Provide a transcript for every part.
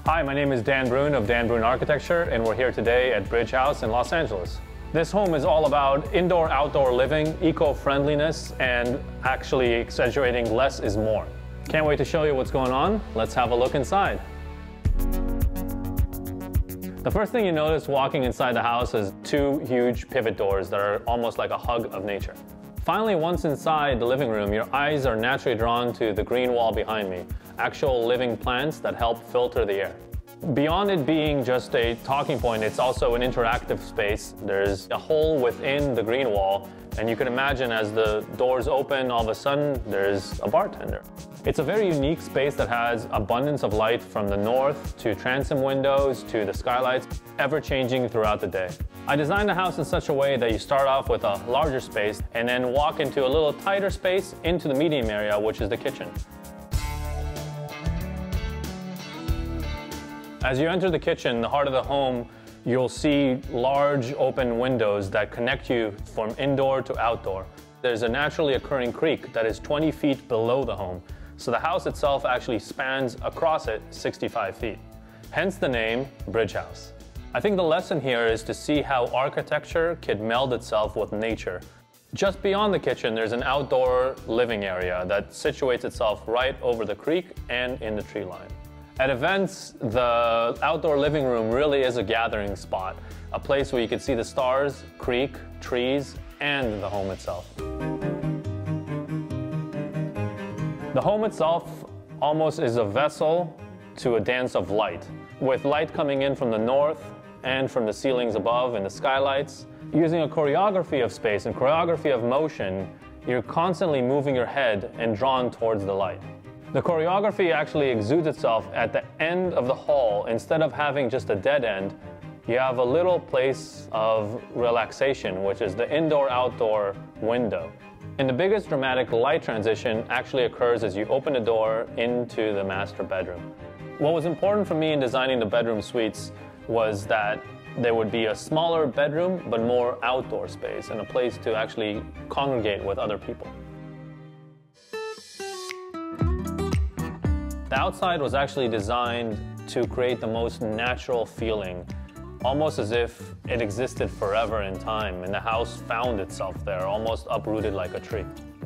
Hi, my name is Dan Brunn of Dan Brunn Architecture, and we're here today at Bridge House in Los Angeles. This home is all about indoor-outdoor living, eco-friendliness, and actually exaggerating less is more. Can't wait to show you what's going on. Let's have a look inside. The first thing you notice walking inside the house is two huge pivot doors that are almost like a hug of nature. Finally, once inside the living room, your eyes are naturally drawn to the green wall behind me, actual living plants that help filter the air. Beyond it being just a talking point, it's also an interactive space. There's a hole within the green wall, and you can imagine as the doors open, all of a sudden, there's a bartender. It's a very unique space that has abundance of light from the north to transom windows to the skylights, ever changing throughout the day. I designed the house in such a way that you start off with a larger space and then walk into a little tighter space into the medium area, which is the kitchen. As you enter the kitchen, the heart of the home, you'll see large open windows that connect you from indoor to outdoor. There's a naturally occurring creek that is 20 feet below the home, so the house itself actually spans across it 65 feet. Hence the name Bridge House. I think the lesson here is to see how architecture can meld itself with nature. Just beyond the kitchen, there's an outdoor living area that situates itself right over the creek and in the tree line. At events, the outdoor living room really is a gathering spot, a place where you can see the stars, creek, trees, and the home itself. The home itself almost is a vessel to a dance of light, with light coming in from the north and from the ceilings above and the skylights. Using a choreography of space and choreography of motion, you're constantly moving your head and drawn towards the light. The choreography actually exudes itself at the end of the hall. Instead of having just a dead end, you have a little place of relaxation, which is the indoor-outdoor window. And the biggest dramatic light transition actually occurs as you open the door into the master bedroom. What was important for me in designing the bedroom suites was that there would be a smaller bedroom, but more outdoor space and a place to actually congregate with other people. The outside was actually designed to create the most natural feeling, almost as if it existed forever in time, and the house found itself there, almost uprooted like a tree.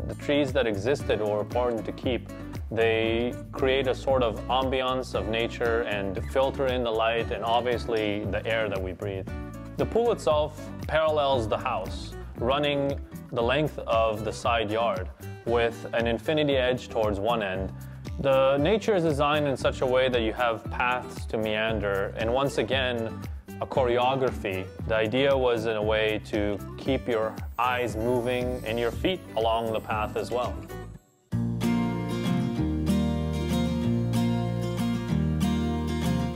The trees that existed were important to keep. They create a sort of ambiance of nature and filter in the light and obviously the air that we breathe. The pool itself parallels the house, running the length of the side yard with an infinity edge towards one end. The nature is designed in such a way that you have paths to meander, and once again, a choreography. The idea was in a way to keep your eyes moving and your feet along the path as well.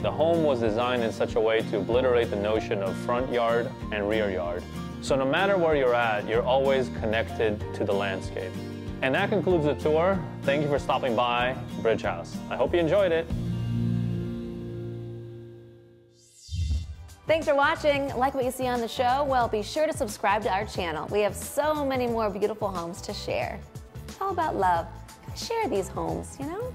The home was designed in such a way to obliterate the notion of front yard and rear yard. So no matter where you're at, you're always connected to the landscape. And that concludes the tour. Thank you for stopping by Bridge House. I hope you enjoyed it. Thanks for watching. Like what you see on the show? Well, be sure to subscribe to our channel. We have so many more beautiful homes to share. How about love? Share these homes, you know?